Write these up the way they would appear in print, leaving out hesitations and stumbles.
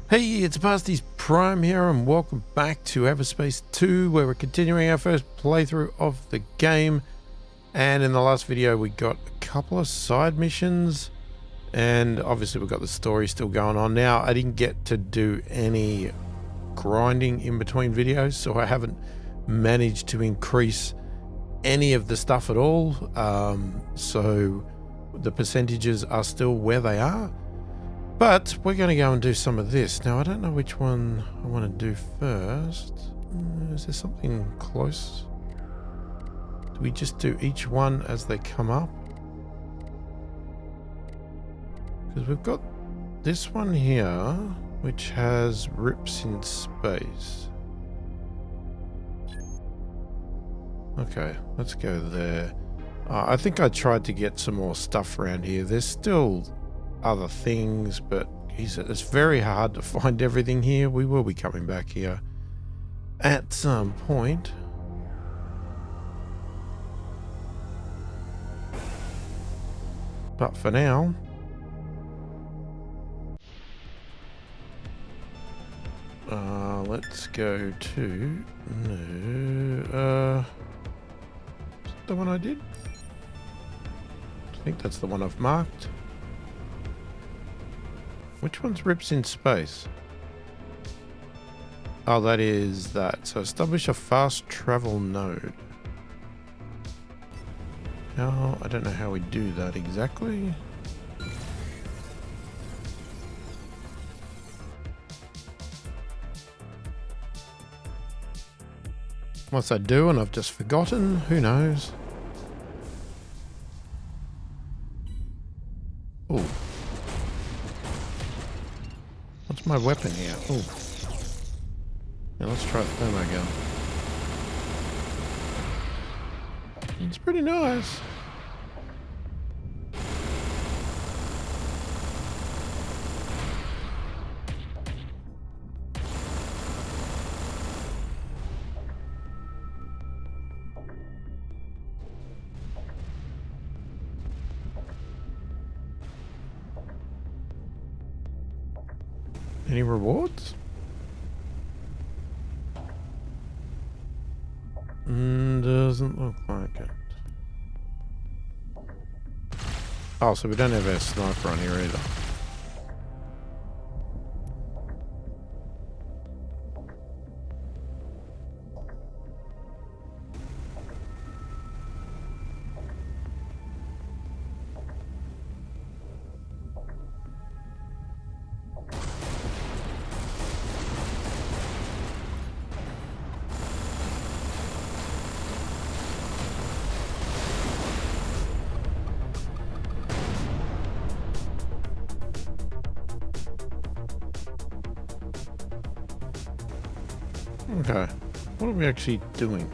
Hey, it's pasthisprime here, and welcome back to EVERSPACE 2, where we're continuing our first playthrough of the game. And in the last video, we got a couple of side missions, and obviously we've got the story still going on. Now, I didn't get to do any grinding in between videos, so I haven't managed to increase any of the stuff at all. So the percentages are still where they are. But we're going to go and do some of this. Now, I don't know which one I want to do first. Is there something close? Do we just do each one as they come up? Because we've got this one here, which has rips in space. Okay, let's go there. I think I tried to get some more stuff around here. There's still other things, but it's very hard to find everything here. We will be coming back here at some point. But for now, let's go to is that the one I did? I think that's the one I've marked. Which one's rips in space? Oh, that is that. So establish a fast travel node. Now, I don't know how we do that exactly. Once I do and I've just forgotten, who knows? Oh. What's my weapon here? Oh. Yeah, let's try a thermogun. It's pretty nice. Any rewards? Doesn't look like it. Oh, so we don't have our sniper on here either. Okay, what are we actually doing?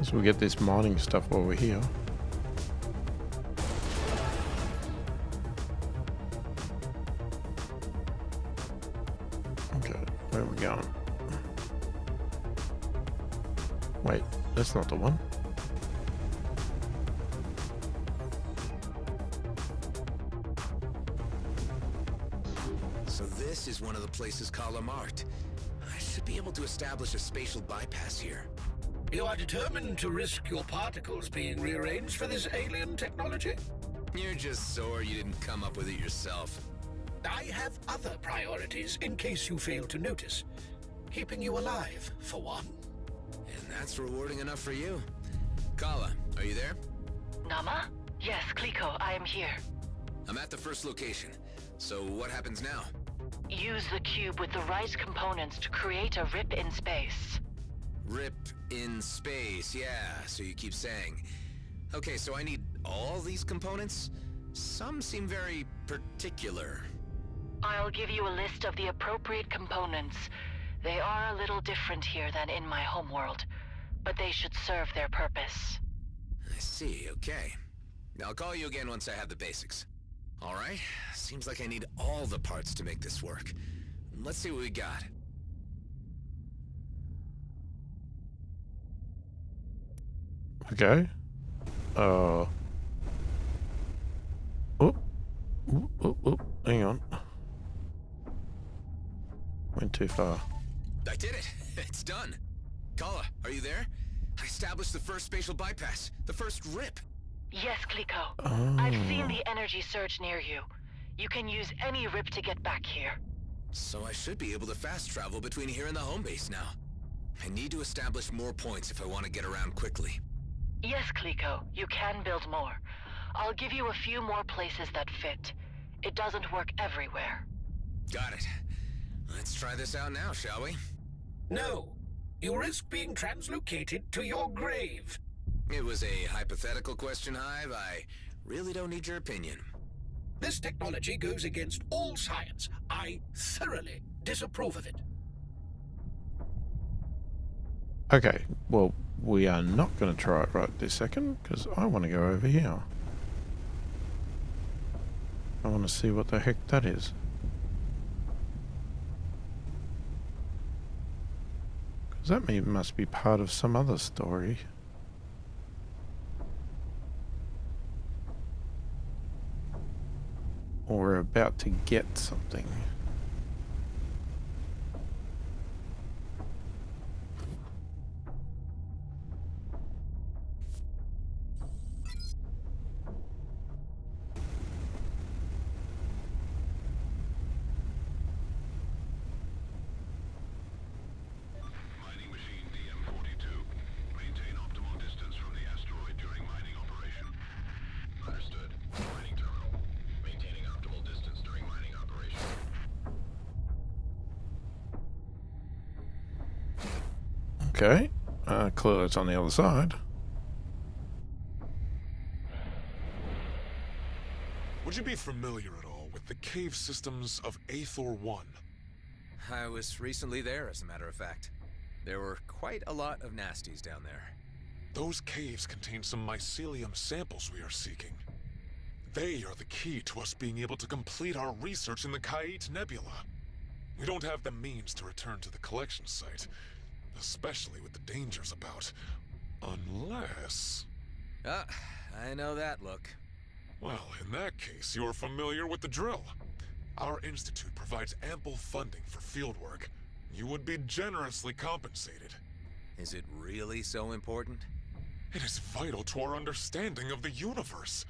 So we get this mining stuff while we're here. Okay, where are we going? Wait, that's not the one. So this is one of the places Kala marked. I should be able to establish a spatial bypass here. You are determined to risk your particles being rearranged for this alien technology? You're just sore you didn't come up with it yourself. I have other priorities in case you fail to notice. Keeping you alive, for one. And that's rewarding enough for you. Kala, are you there? Nama? Yes, Kliko, I am here. I'm at the first location. So what happens now? Use the cube with the right components to create a rip in space. Rip in space, yeah, so you keep saying. Okay, so I need all these components? Some seem very particular. I'll give you a list of the appropriate components. They are a little different here than in my homeworld, but they should serve their purpose. I see, okay. I'll call you again once I have the basics. All right, seems like I need all the parts to make this work. Let's see what we got. Okay. Oh. Hang on. Went too far. I did it! It's done! Kala, are you there? I established the first spatial bypass. The first rip. Yes, Kliko. Oh. I've seen the energy surge near you. You can use any rip to get back here. So I should be able to fast travel between here and the home base now. I need to establish more points if I want to get around quickly. Yes, Kliko, you can build more. I'll give you a few more places that fit. It doesn't work everywhere. Got it. Let's try this out now, shall we? No. You risk being translocated to your grave. It was a hypothetical question, Hive. I really don't need your opinion. This technology goes against all science. I thoroughly disapprove of it. Okay, well, we are not going to try it right this second, because I want to go over here. I want to see what the heck that is. Because that must be part of some other story. Or we're about to get something. Mining machine DM-42. Maintain optimal distance from the asteroid during mining operation. Understood. Mining terminal. Maintaining optimal distance during mining operation. Okay. Clearly it's on the other side. Would you be familiar at all with the cave systems of Aethor 1? I was recently there, as a matter of fact. There were quite a lot of nasties down there. Those caves contain some mycelium samples we are seeking. They are the key to us being able to complete our research in the Kait Nebula. We don't have the means to return to the collection site, especially with the dangers about. Unless... Ah, I know that look. Well, in that case, you're familiar with the drill. Our institute provides ample funding for fieldwork. You would be generously compensated. Is it really so important? It is vital to our understanding of the universe.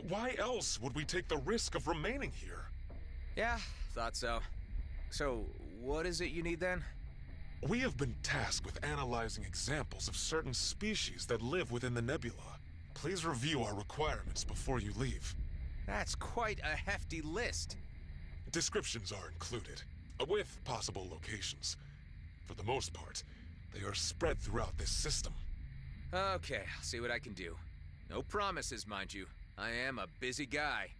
Why else would we take the risk of remaining here? Yeah, thought so. So, what is it you need then? We have been tasked with analyzing examples of certain species that live within the nebula. Please review our requirements before you leave. That's quite a hefty list. Descriptions are included, with possible locations. For the most part, they are spread throughout this system. Okay, I'll see what I can do. No promises, mind you. I am a busy guy.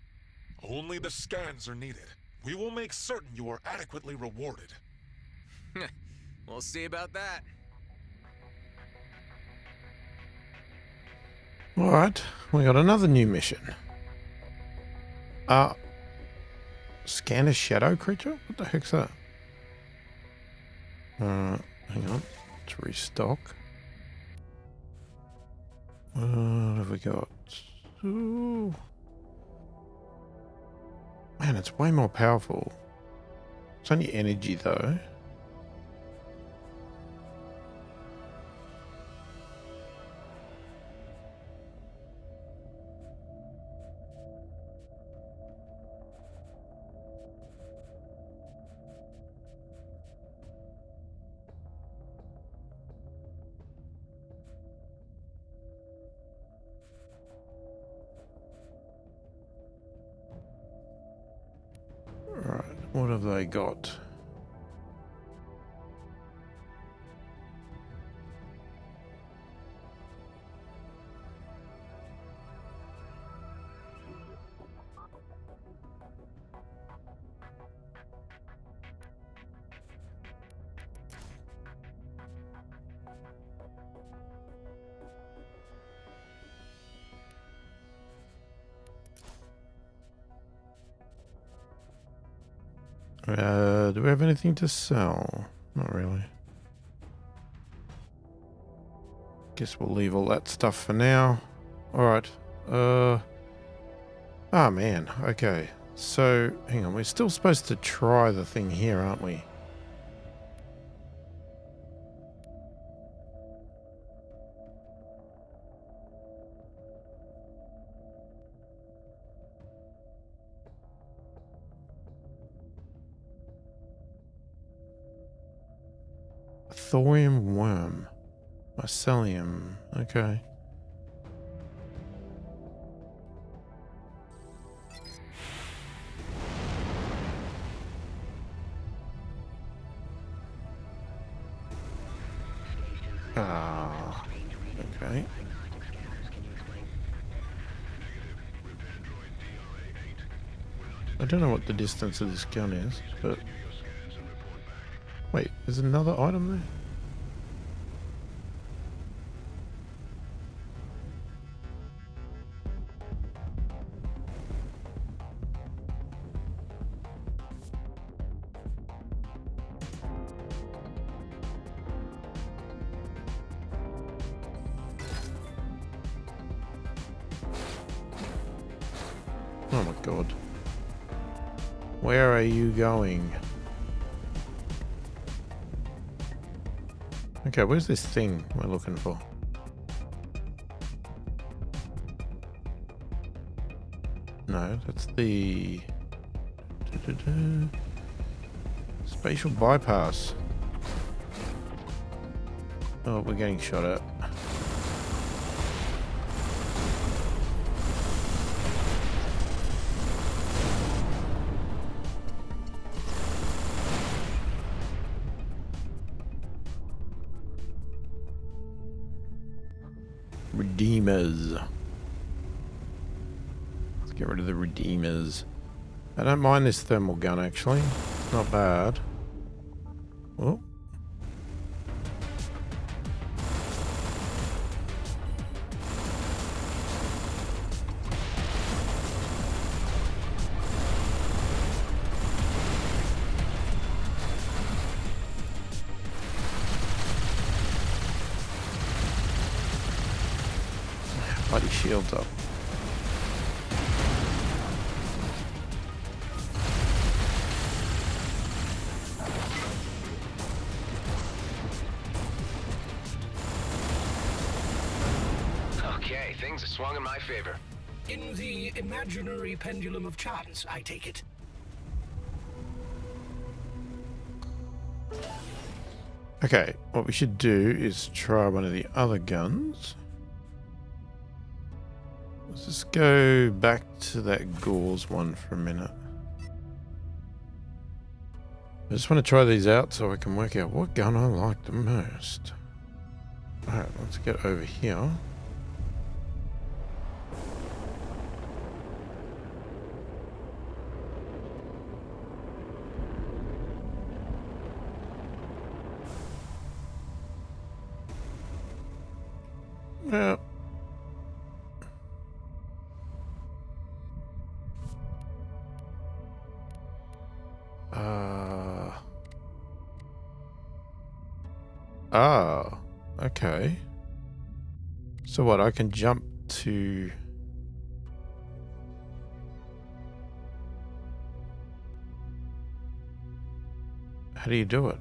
Only the scans are needed. We will make certain you are adequately rewarded. We'll see about that. Alright, we got another new mission. Scan a shadow creature? What the heck's that? Hang on. Let's restock. What have we got? Ooh. Man, it's way more powerful. It's only energy though. What have they got? Do we have anything to sell? Not really. Guess we'll leave all that stuff for now. Alright. Ah, man. Okay. So, hang on. We're still supposed to try the thing here, aren't we? Thorium worm. Mycelium. Okay. Ah. Okay. I don't know what the distance of this gun is, but... Wait, there's another item there? Oh my god. Where are you going? Okay, where's this thing we're looking for? No, that's the... Spatial bypass. Oh, we're getting shot at. Redeemers. Let's get rid of the redeemers. I don't mind this thermal gun actually. It's not bad. Oh. Bloody shields up. Okay, things have swung in my favor. In the imaginary pendulum of chance, I take it. Okay, what we should do is try one of the other guns. Let's just go back to that gauze one for a minute. I just want to try these out so I can work out what gun I like the most. Alright, let's get over here. Yeah. Ah, okay. So what, I can jump to... How do you do it?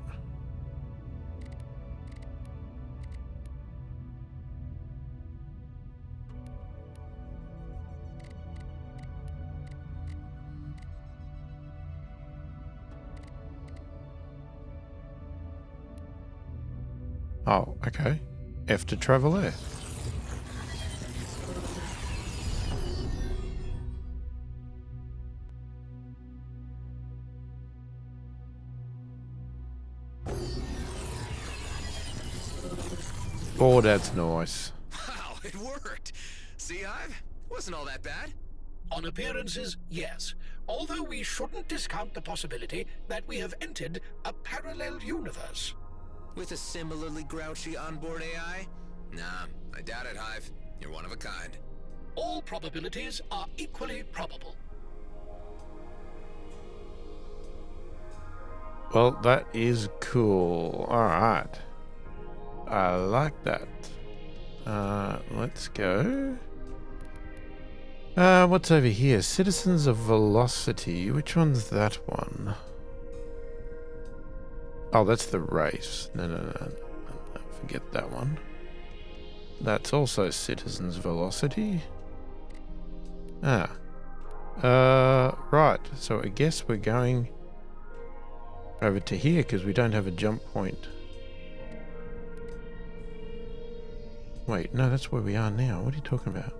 Oh, okay. F to travel there. Oh, that's nice. Wow, it worked. See, Hive? Wasn't all that bad. On appearances, yes. Although we shouldn't discount the possibility that we have entered a parallel universe. With a similarly grouchy onboard AI? Nah, I doubt it, Hive. You're one of a kind. All probabilities are equally probable. Well, that is cool. Alright. I like that. Let's go. What's over here? Citizens of Velocity. Which one's that one? Oh, that's the race. No. Forget that one. That's also Citizens Velocity. Ah. Right. So I guess we're going over to here because we don't have a jump point. Wait, no, that's where we are now. What are you talking about?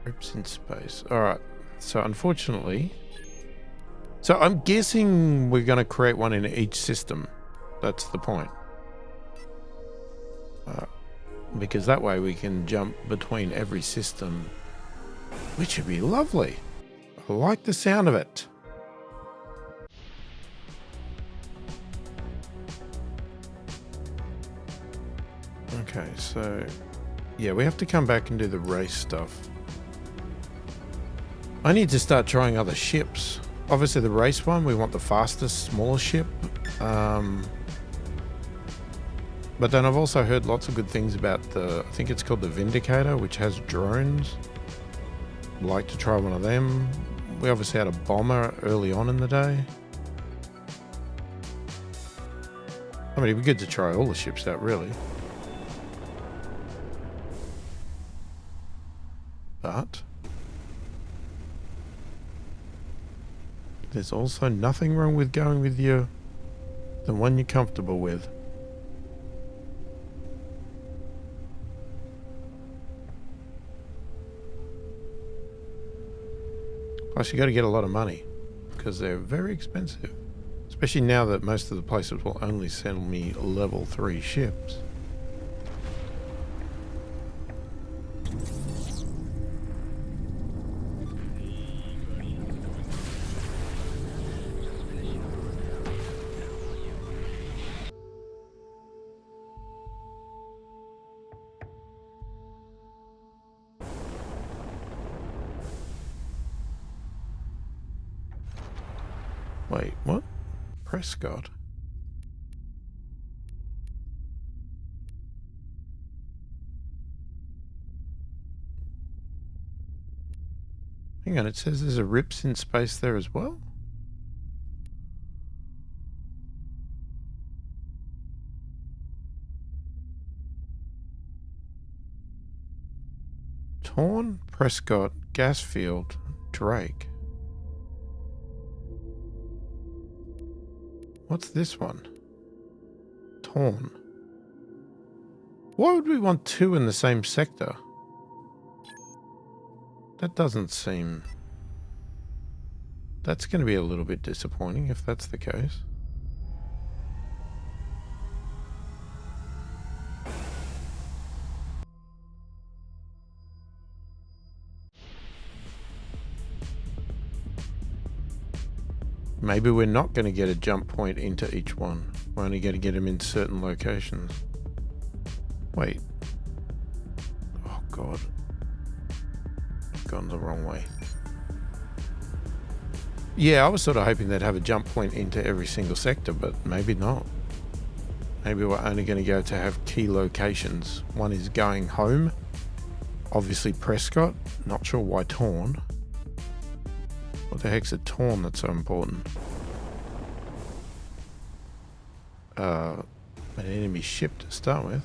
Rips in space. Alright. So unfortunately... So I'm guessing we're going to create one in each system. That's the point. Because that way we can jump between every system. Which would be lovely. I like the sound of it. Okay, so... Yeah, we have to come back and do the race stuff. I need to start trying other ships. Obviously the race one, we want the fastest, smallest ship. But then I've also heard lots of good things about the... I think it's called the Vindicator, which has drones. I'd like to try one of them. We obviously had a bomber early on in the day. I mean, it'd be good to try all the ships out, really. But there's also nothing wrong with going with the one you're comfortable with. Plus you got to get a lot of money because they're very expensive, especially now that most of the places will only send me level 3 ships. Wait, what? Prescott? Hang on, it says there's a rips in space there as well? Torn, Prescott, Gasfield, Drake. What's this one? Torn. Why would we want 2 in the same sector? That doesn't seem... That's going to be a little bit disappointing if that's the case. Maybe we're not going to get a jump point into each one. We're only going to get them in certain locations. Wait. Oh God. I've gone the wrong way. Yeah, I was sort of hoping they'd have a jump point into every single sector, but maybe not. Maybe we're only going to go to have key locations. One is going home. Obviously Prescott. Not sure why Torn. What the heck's a Torn that's so important? An enemy ship to start with.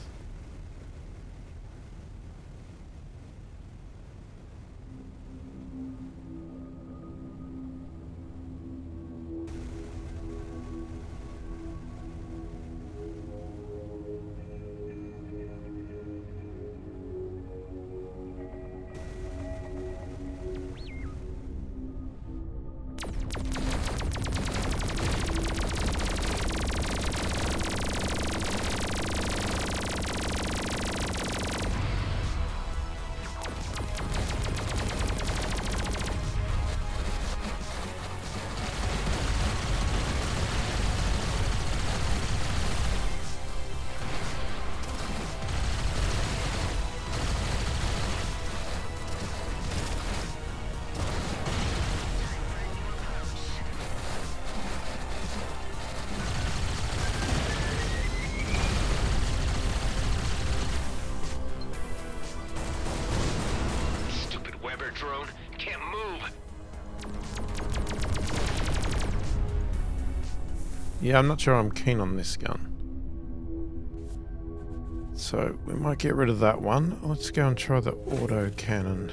Yeah, I'm not sure I'm keen on this gun. So we might get rid of that one. Let's go and try the auto cannon.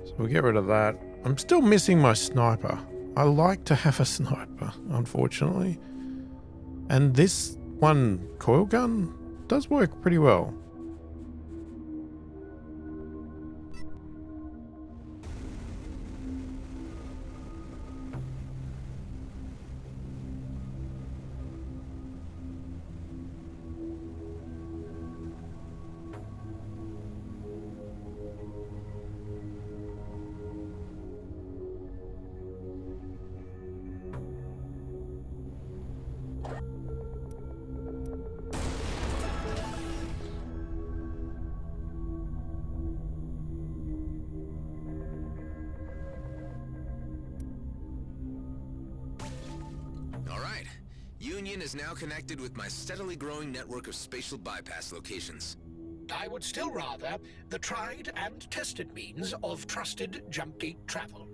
So we'll get rid of that. I'm still missing my sniper. I like to have a sniper, unfortunately. And this one coil gun does work pretty well. Alright. Union is now connected with my steadily growing network of spatial bypass locations. I would still rather the tried and tested means of trusted jump gate travel.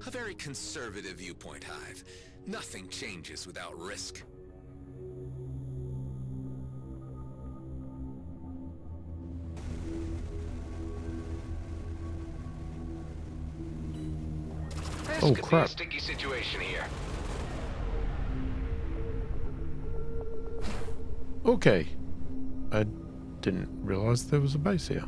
A very conservative viewpoint, Hive. Nothing changes without risk. This Oh, could crap. be a sticky situation here. Okay. I didn't realize there was a base here.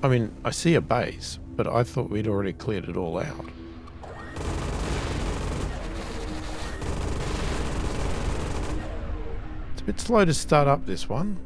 I mean, I see a base, but I thought we'd already cleared it all out. It's a bit slow to start up this one.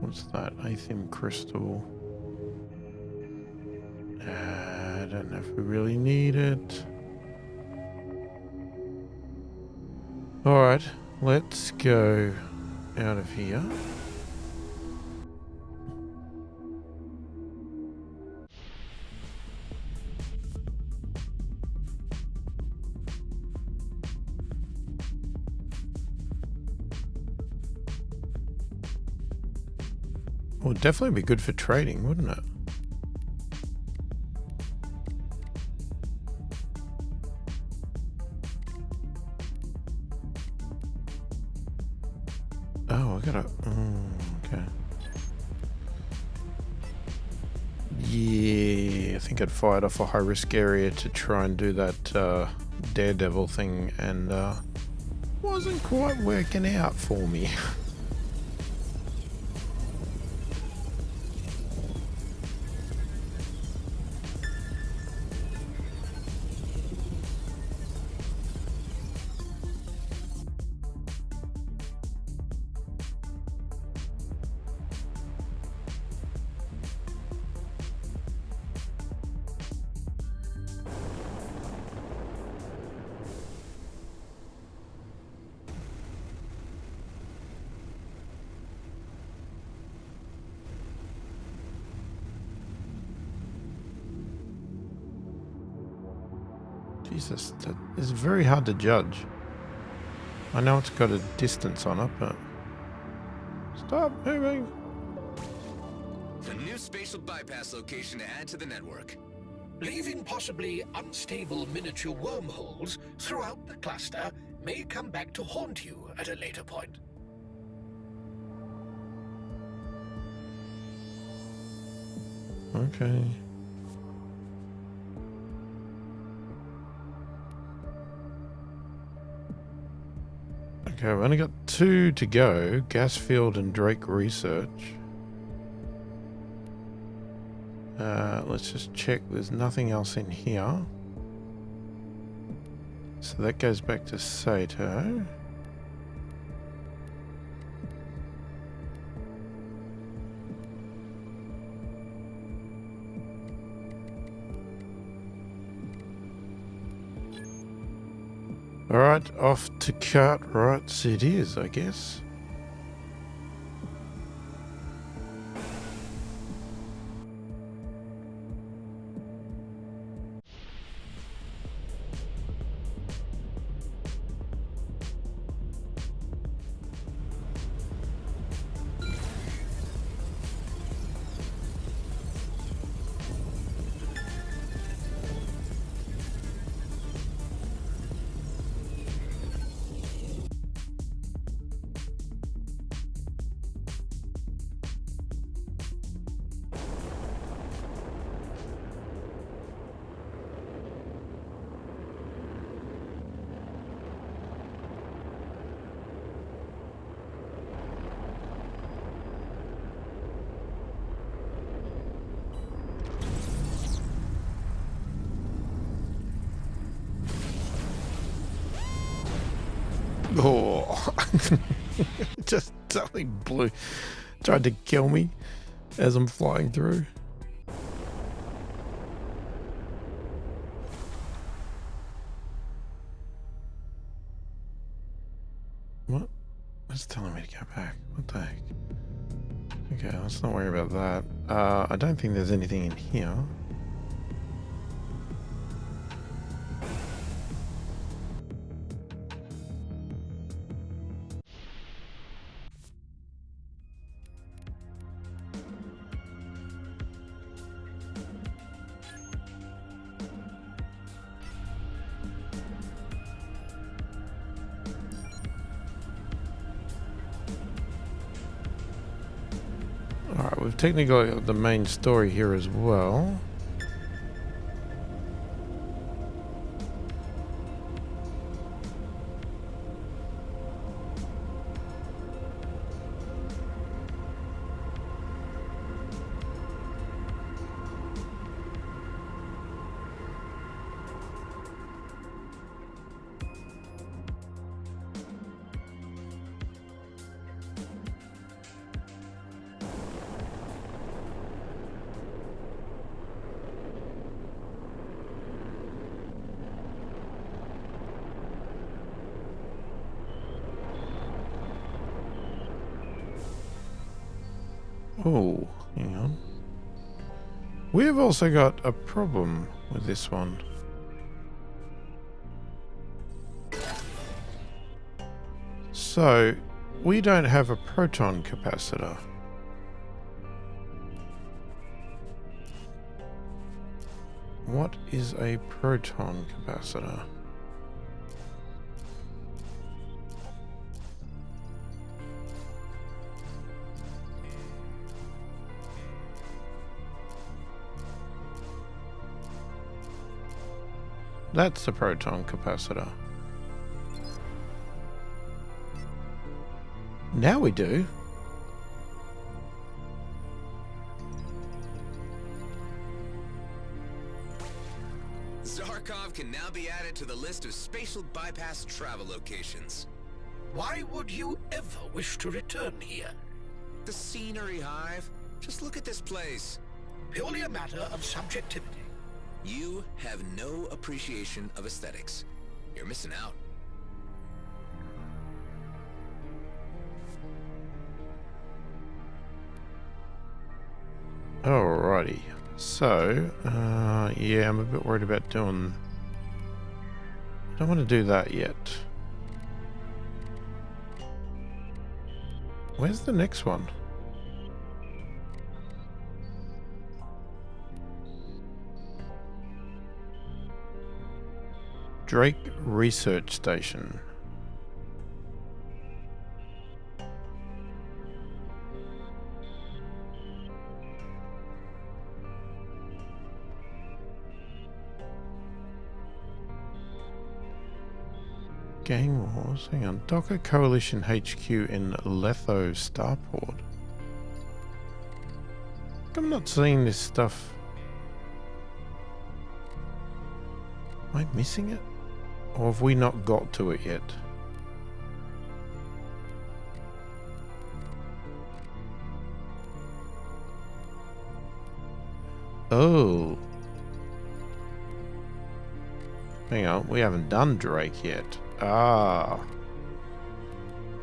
What's that? Aethym crystal. I don't know if we really need it. Alright, let's go out of here. Would definitely be good for trading, wouldn't it? Oh, I gotta... okay. Yeah, I think I'd fired off a high-risk area to try and do that daredevil thing, and wasn't quite working out for me. Jesus, that is very hard to judge. I know it's got a distance on it, but... Stop moving! A new spatial bypass location to add to the network. Leaving possibly unstable miniature wormholes throughout the cluster may come back to haunt you at a later point. Okay. Okay, I've only got 2 to go. Gasfield and Drake Research. Let's just check there's nothing else in here. So that goes back to Sato. Alright, off to Cartwright's it is, I guess. Oh, just something blue tried to kill me as I'm flying through. What? It's telling me to go back. What the heck? Okay, let's not worry about that. I don't think there's anything in here. Alright, we've technically got the main story here as well. Oh, hang on. We've also got a problem with this one. So, we don't have a proton capacitor. What is a proton capacitor? That's the proton capacitor. Now we do. Zarkov can now be added to the list of spatial bypass travel locations. Why would you ever wish to return here? The scenery, Hive. Just look at this place. Purely a matter of subjectivity. You have no appreciation of aesthetics. You're missing out. Alrighty. So, yeah, I'm a bit worried about doing... I don't want to do that yet. Where's the next one? Drake Research Station. Gang Wars. Hang on. Docker Coalition HQ in Letho Starport. I'm not seeing this stuff. Am I missing it? Or have we not got to it yet? Oh. Hang on, we haven't done Drake yet. Ah.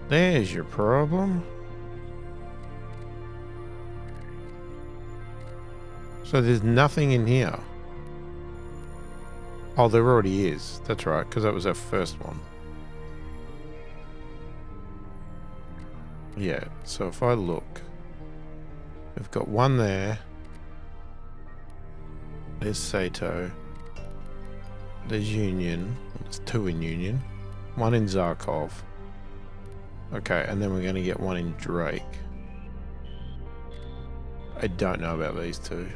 There's your problem. So there's nothing in here. Oh, there already is. That's right, because that was our first one. Yeah, so if I look, we've got one there. There's Sato. There's Union. There's two in Union. One in Zarkov. Okay, and then we're going to get one in Drake. I don't know about these two.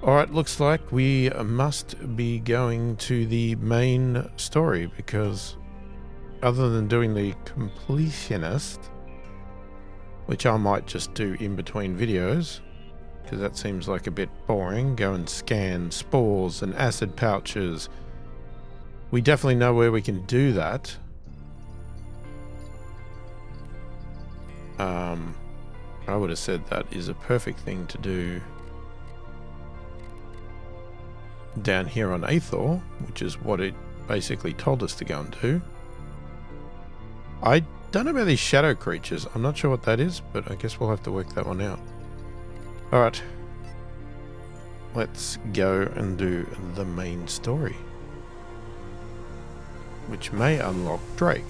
Alright, looks like we must be going to the main story, because other than doing the completionist, which I might just do in between videos, because that seems like a bit boring, go and scan spores and acid pouches. We definitely know where we can do that. I would have said that is a perfect thing to do down here on Aethor, which is what it basically told us to go and do. I don't know about these shadow creatures. I'm not sure what that is, but I guess we'll have to work that one out. Alright. Let's go and do the main story, which may unlock Drake.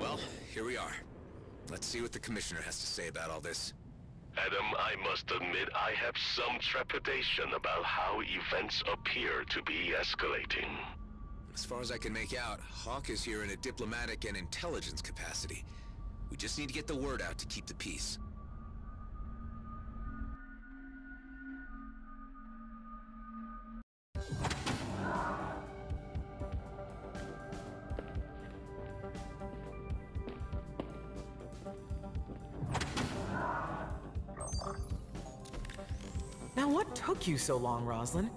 Well, here we are. Let's see what the Commissioner has to say about all this. Adam, I must admit I have some trepidation about how events appear to be escalating. As far as I can make out, Hawk is here in a diplomatic and intelligence capacity. We just need to get the word out to keep the peace. Now what took you so long, Roslyn?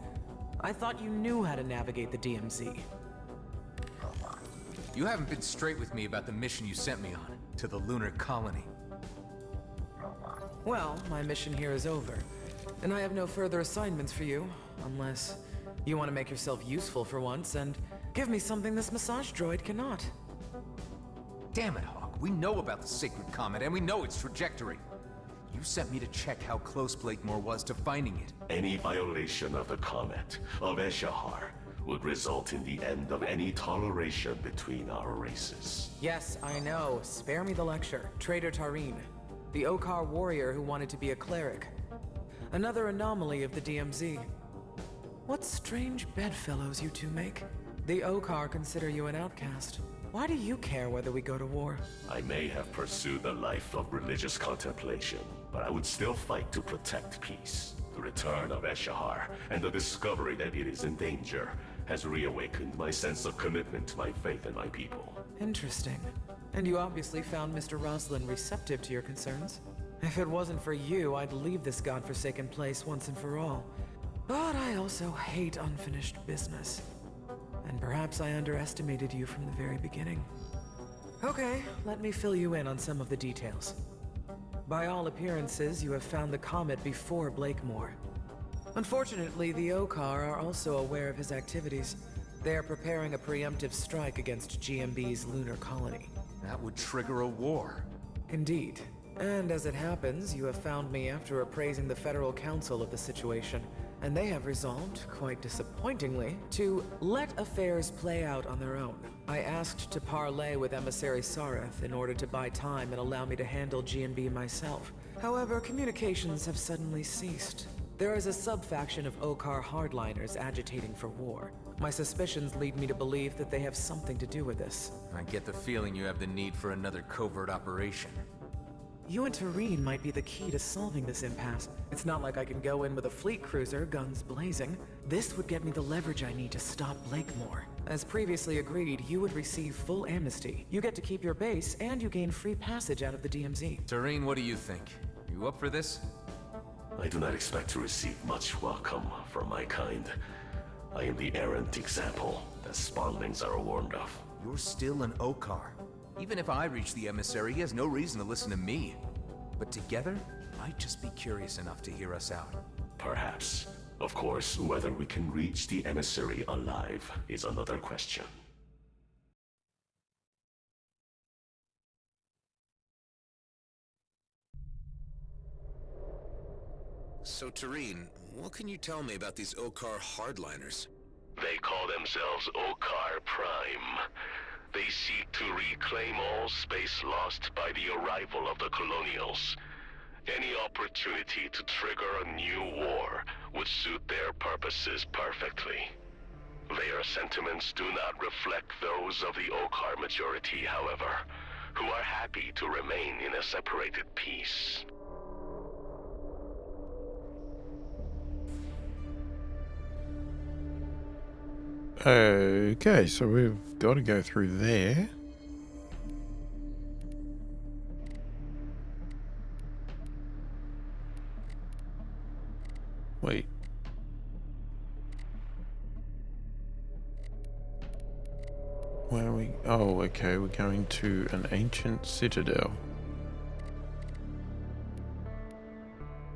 I thought you knew how to navigate the DMZ. You haven't been straight with me about the mission you sent me on, to the lunar colony. Well, my mission here is over, and I have no further assignments for you, unless you want to make yourself useful for once and give me something this massage droid cannot. Damn it, Hawk. We know about the Sacred Comet, and we know its trajectory. You sent me to check how close Blakemore was to finding it. Any violation of the comet of Eshahar would result in the end of any toleration between our races. Yes, I know. Spare me the lecture. Traitor Tareen, the Okar warrior who wanted to be a cleric. Another anomaly of the DMZ. What strange bedfellows you two make. The Okar consider you an outcast. Why do you care whether we go to war? I may have pursued a life of religious contemplation, but I would still fight to protect peace. The return of Eshahar and the discovery that it is in danger has reawakened my sense of commitment to my faith and my people. Interesting. And you obviously found Mr. Roslin receptive to your concerns. If it wasn't for you, I'd leave this godforsaken place once and for all. But I also hate unfinished business. And perhaps I underestimated you from the very beginning. Okay, let me fill you in on some of the details. By all appearances, you have found the comet before Blakemore. Unfortunately, the Okar are also aware of his activities. They are preparing a preemptive strike against GMB's lunar colony. That would trigger a war. Indeed. And as it happens, you have found me after appraising the Federal Council of the situation, and they have resolved, quite disappointingly, to let affairs play out on their own. I asked to parley with Emissary Sareth in order to buy time and allow me to handle GMB myself. However, communications have suddenly ceased. There is a sub-faction of Okar hardliners agitating for war. My suspicions lead me to believe that they have something to do with this. I get the feeling you have the need for another covert operation. You and Tareen might be the key to solving this impasse. It's not like I can go in with a fleet cruiser, guns blazing. This would get me the leverage I need to stop Blakemore. As previously agreed, you would receive full amnesty. You get to keep your base, and you gain free passage out of the DMZ. Tareen, what do you think? You up for this? I do not expect to receive much welcome from my kind. I am the errant example that spawnlings are warned of. You're still an Okar. Even if I reach the emissary, he has no reason to listen to me. But together, I'd just be curious enough to hear us out. Perhaps. Of course, whether we can reach the emissary alive is another question. So, Tareen, what can you tell me about these Okar hardliners? They call themselves Okar Prime. They seek to reclaim all space lost by the arrival of the colonials. Any opportunity to trigger a new war would suit their purposes perfectly. Their sentiments do not reflect those of the Okar majority, however, who are happy to remain in a separated peace. Okay, so we've got to go through there. Wait. Where are we? Oh, okay, we're going to an ancient citadel.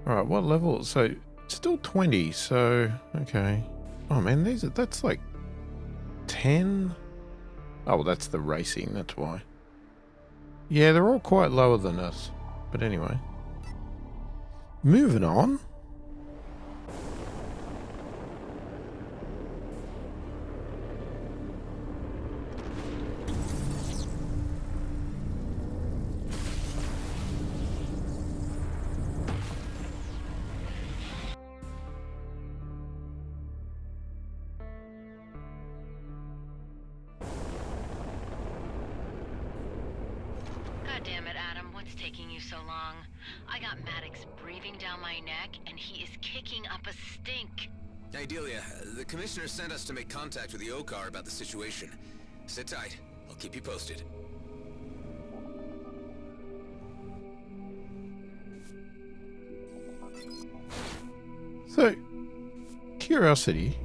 Alright, what level? So, still 20, so, okay. Oh man, that's like 10? Oh, well, that's the racing, that's why. Yeah, they're all quite lower than us. But anyway. Moving on. God damn it, Adam, what's taking you so long? I got Maddox breathing down my neck, and he is kicking up a stink. Hey, Delia, the commissioner sent us to make contact with the Okar about the situation. Sit tight. I'll keep you posted. So, curiosity.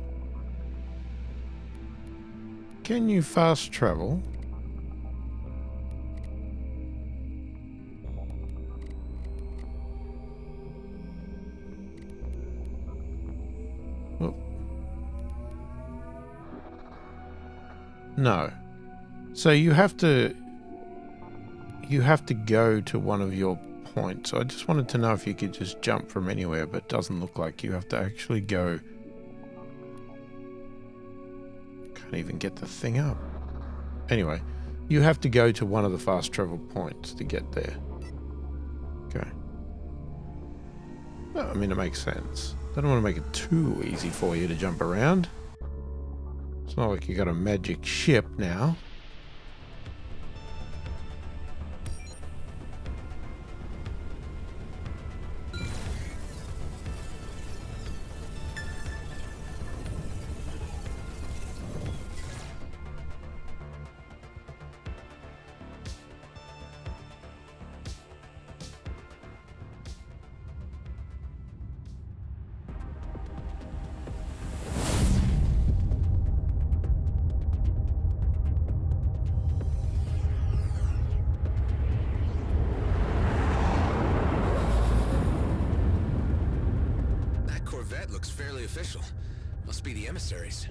Can you fast travel? Oh. No. So you have to go to one of your points. So I just wanted to know if you could just jump from anywhere, but it doesn't look like you have to actually go. Can't even get the thing up. Anyway, you have to go to one of the fast travel points to get there. Okay. Well, I mean, it makes sense. I don't want to make it too easy for you to jump around. It's not like you got a magic ship now. Looks fairly official. Must be the emissaries.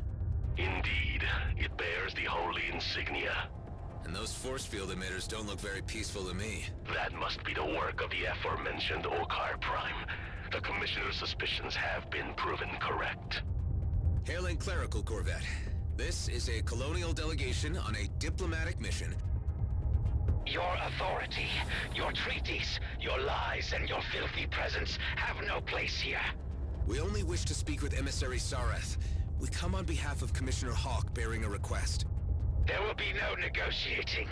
Indeed, it bears the holy insignia. And those force field emitters don't look very peaceful to me. That must be the work of the aforementioned Okar Prime. The Commissioner's suspicions have been proven correct. Hailing clerical corvette. This is a colonial delegation on a diplomatic mission. Your authority, your treaties, your lies, and your filthy presence have no place here. We only wish to speak with Emissary Sareth. We come on behalf of Commissioner Hawk bearing a request. There will be no negotiating.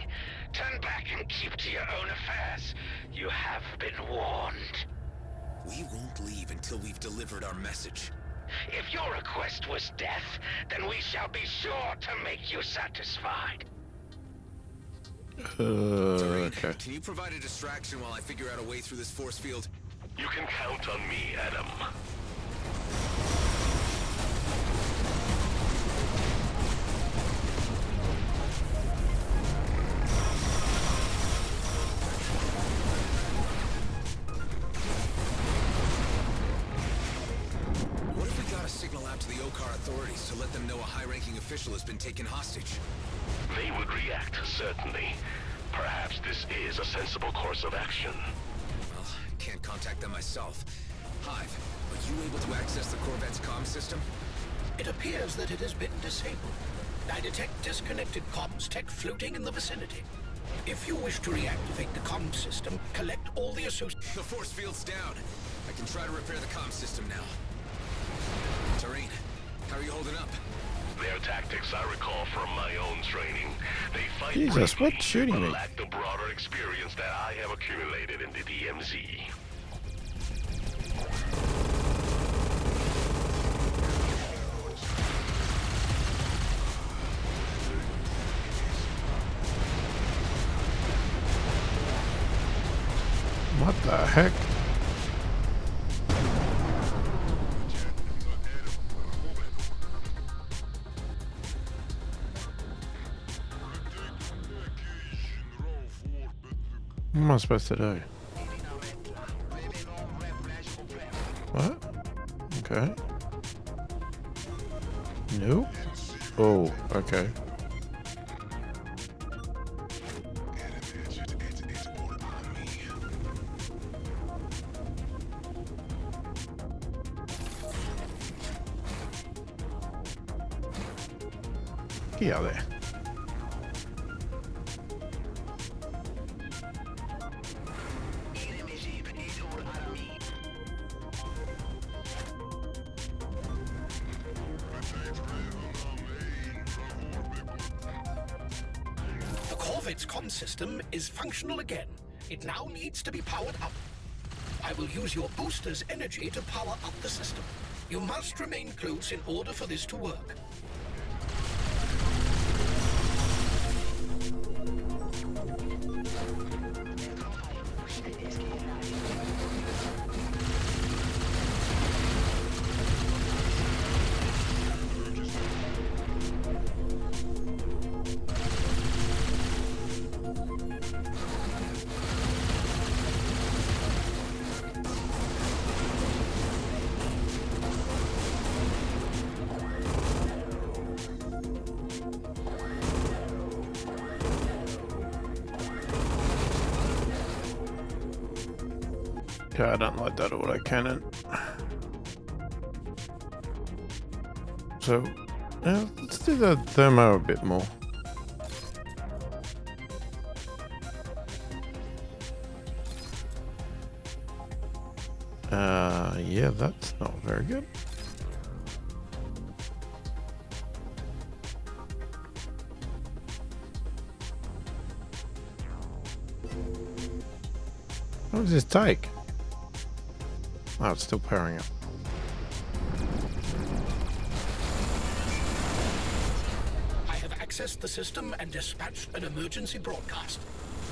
Turn back and keep to your own affairs. You have been warned. We won't leave until we've delivered our message. If your request was death, then we shall be sure to make you satisfied. Okay. Can you provide a distraction while I figure out a way through this force field? You can count on me, Adam. What if we got a signal out to the Okar authorities to let them know a high-ranking official has been taken hostage? They would react, certainly. Perhaps this is a sensible course of action. Well, I can't contact them myself. Hive, are you able to access the Corvette's comm system? It appears that it has been disabled. I detect disconnected comms tech floating in the vicinity. If you wish to reactivate the comm system, collect all the associated... The force field's down. I can try to repair the comm system now. Tareen, how are you holding up? Their tactics I recall from my own training. They fight Jesus, bravely, what's shooting but me? lack the broader experience that I have accumulated in the DMZ. What the heck? What am I supposed to do? What? Okay. Nope. Oh, okay. Get out of there. The Corvette's comm system is functional again. It now needs to be powered up. I will use your booster's energy to power up the system. You must remain close in order for this to work. Okay, I don't like that autocannon. So, let's do the thermo a bit more. Yeah, that's not very good. What does this take? Oh, it's still powering up. I have accessed the system and dispatched an emergency broadcast.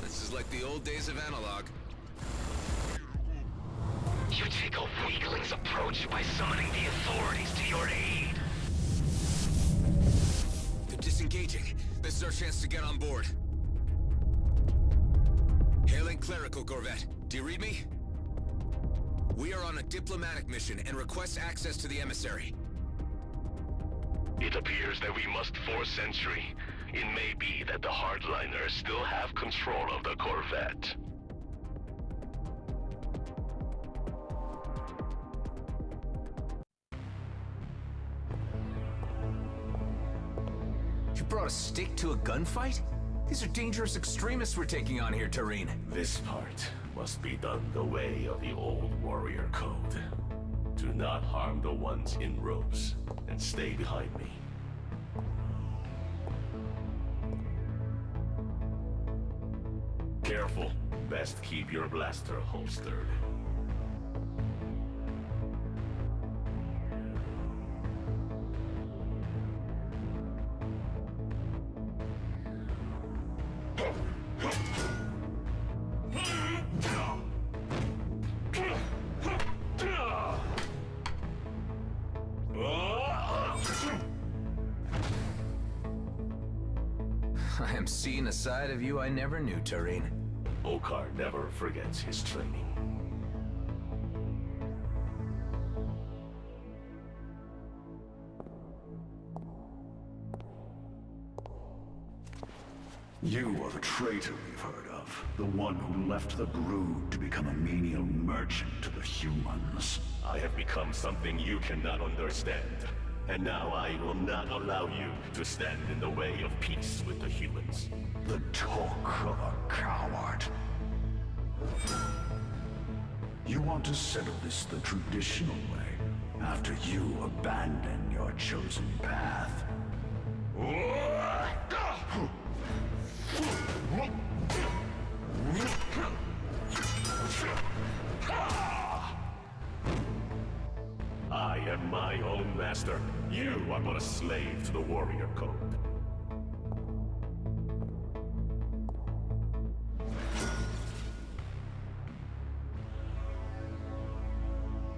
This is like the old days of analog. You take a weakling's approach by summoning the authorities to your aid. They're disengaging. This is our chance to get on board. Hailing Clerical Corvette. Do you read me? We are on a diplomatic mission and request access to the emissary. It appears that we must force entry. It may be that the hardliners still have control of the Corvette. You brought a stick to a gunfight? These are dangerous extremists we're taking on here, Tareen. This part must be done the way of the old warrior code. Do not harm the ones in robes, and stay behind me. best keep your blaster holstered. I am seeing a side of you I never knew, Tareen. Okar never forgets his training. You are the traitor we've heard of. The one who left the brood to become a menial merchant to the humans. I have become something you cannot understand. And now I will not allow you to stand in the way of peace with the humans. The talk of a coward. You want to settle this the traditional way, after you abandon your chosen path. I am my own master. You are but a slave to the warrior code.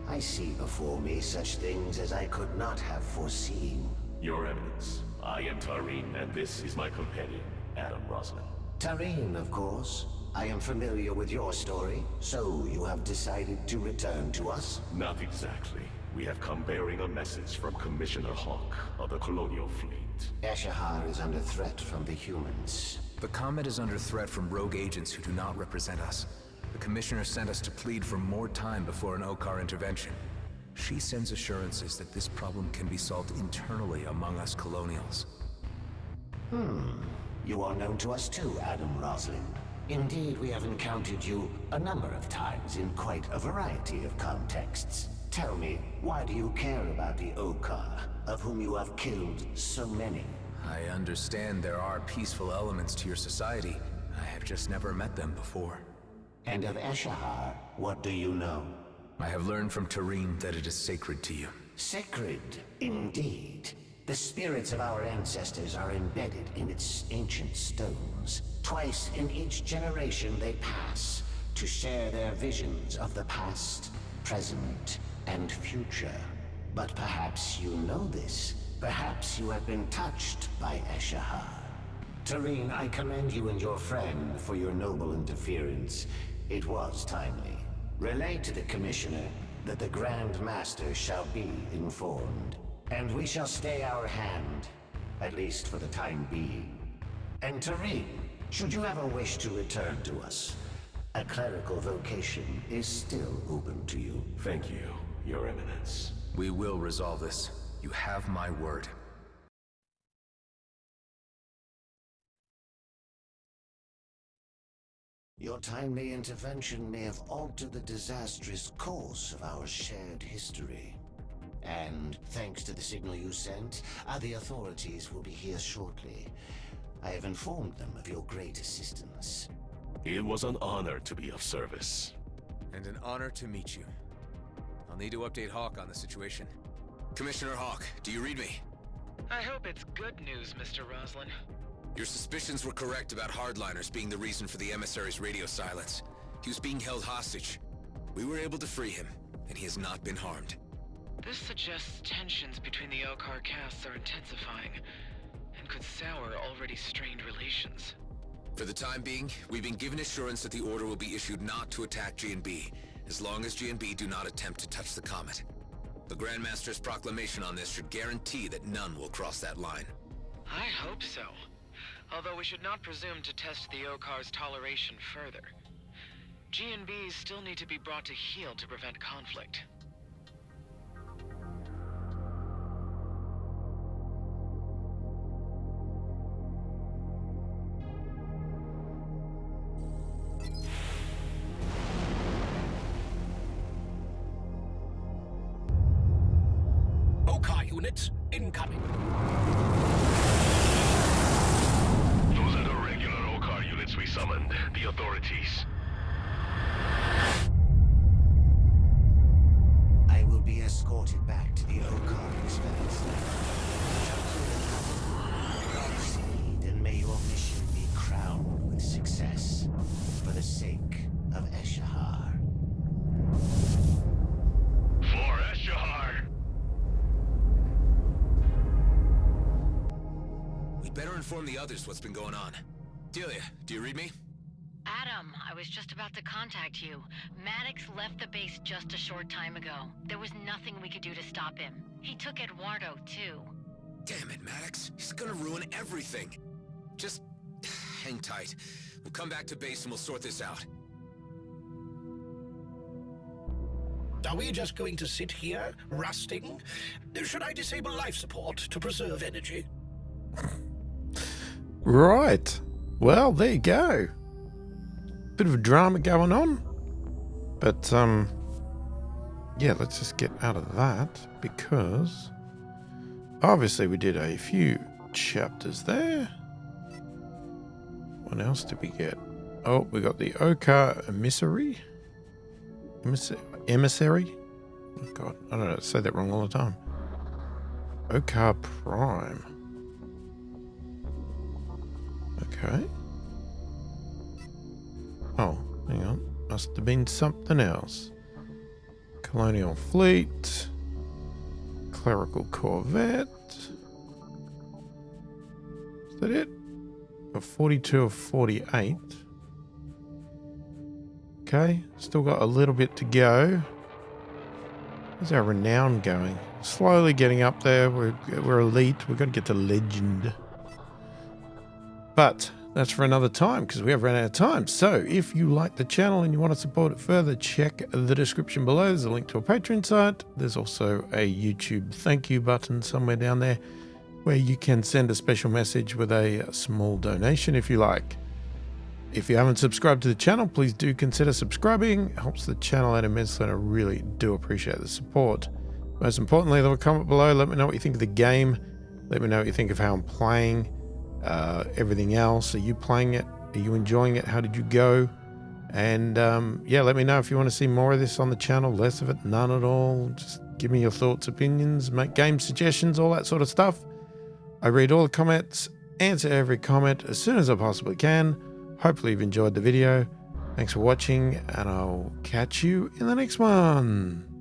I see before me such things as I could not have foreseen. Your Eminence, I am Tareen, and this is my companion, Adam Roslin. Tareen, of course. I am familiar with your story, so you have decided to return to us? Not exactly. We have come bearing a message from Commissioner Hawk of the Colonial Fleet. Eshahar is under threat from the humans. The Comet is under threat from rogue agents who do not represent us. The Commissioner sent us to plead for more time before an Okar intervention. She sends assurances that this problem can be solved internally among us Colonials. You are known to us too, Adam Roslin. Indeed, we have encountered you a number of times in quite a variety of contexts. Tell me, why do you care about the Okar, of whom you have killed so many? I understand there are peaceful elements to your society. I have just never met them before. And of Eshahar, what do you know? I have learned from Tareen that it is sacred to you. Sacred, indeed. The spirits of our ancestors are embedded in its ancient stones. Twice in each generation they pass to share their visions of the past, present, and future. But perhaps you know this. Perhaps you have been touched by Eshahar. Tareen, I commend you and your friend for your noble interference. It was timely. Relay to the Commissioner that the Grand Master shall be informed. And we shall stay our hand, at least for the time being. And Tareen, should you ever wish to return to us, a clerical vocation is still open to you. Thank you, Your Eminence. We will resolve this. You have my word. Your timely intervention may have altered the disastrous course of our shared history. And thanks to the signal you sent, the authorities will be here shortly. I have informed them of your great assistance. It was an honor to be of service. And an honor to meet you. I'll need to update Hawk on the situation. Commissioner Hawk, do you read me? I hope it's good news, Mr. Roslin. Your suspicions were correct about hardliners being the reason for the emissary's radio silence. He was being held hostage. We were able to free him, and he has not been harmed. This suggests tensions between the Okar castes are intensifying, and could sour already strained relations. For the time being, we've been given assurance that the order will be issued not to attack G&B, as long as G&B do not attempt to touch the Comet. The Grandmaster's proclamation on this should guarantee that none will cross that line. I hope so. Although we should not presume to test the Okar's toleration further. G&Bs still need to be brought to heel to prevent conflict. Okar units incoming. Those are the regular Okar units we summoned, the authorities. will be escorted back to the Okar expanse. Godspeed, and may your mission be crowned with success for the sake of Eshahar. For Eshahar! We better inform the others what's been going on. Delia, do you read me? Adam, I was just about to contact you. Maddox left the base just a short time ago. There was nothing we could do to stop him. He took Eduardo, too. Damn it, Maddox. He's gonna ruin everything. Just hang tight. We'll come back to base and we'll sort this out. Are we just going to sit here, rusting? Should I disable life support to preserve energy? Right. Well, there you go. Bit of a drama going on. But, yeah, let's just get out of that because obviously we did a few chapters there. What else did we get? Oh, we got the Okar emissary. Emissary? Oh, God, I don't know. I say that wrong all the time. Okar Prime. Okay. Oh, hang on. Must have been something else. Colonial fleet. Clerical corvette. Is that it? A 42 of 48. Okay, still got a little bit to go. How's our renown going? Slowly getting up there. We're elite. We've got to get to legend. But that's for another time because we have run out of time. So if you like the channel and you want to support it further, check the description below. There's a link to a Patreon site. There's also a YouTube thank you button somewhere down there where you can send a special message with a small donation if you like. If you haven't subscribed to the channel, please do consider subscribing. It helps the channel out immensely and I really do appreciate the support. Most importantly, leave a comment below. Let me know what you think of the game. Let me know what you think of how I'm playing. Everything else. Are you playing it? Are you enjoying it? How did you go? And yeah, let me know if you want to see more of this on the channel, less of it, none at all. Just give me your thoughts, opinions, make game suggestions, all that sort of stuff. I read all the comments, answer every comment as soon as I possibly can. Hopefully you've enjoyed the video. Thanks for watching and I'll catch you in the next one.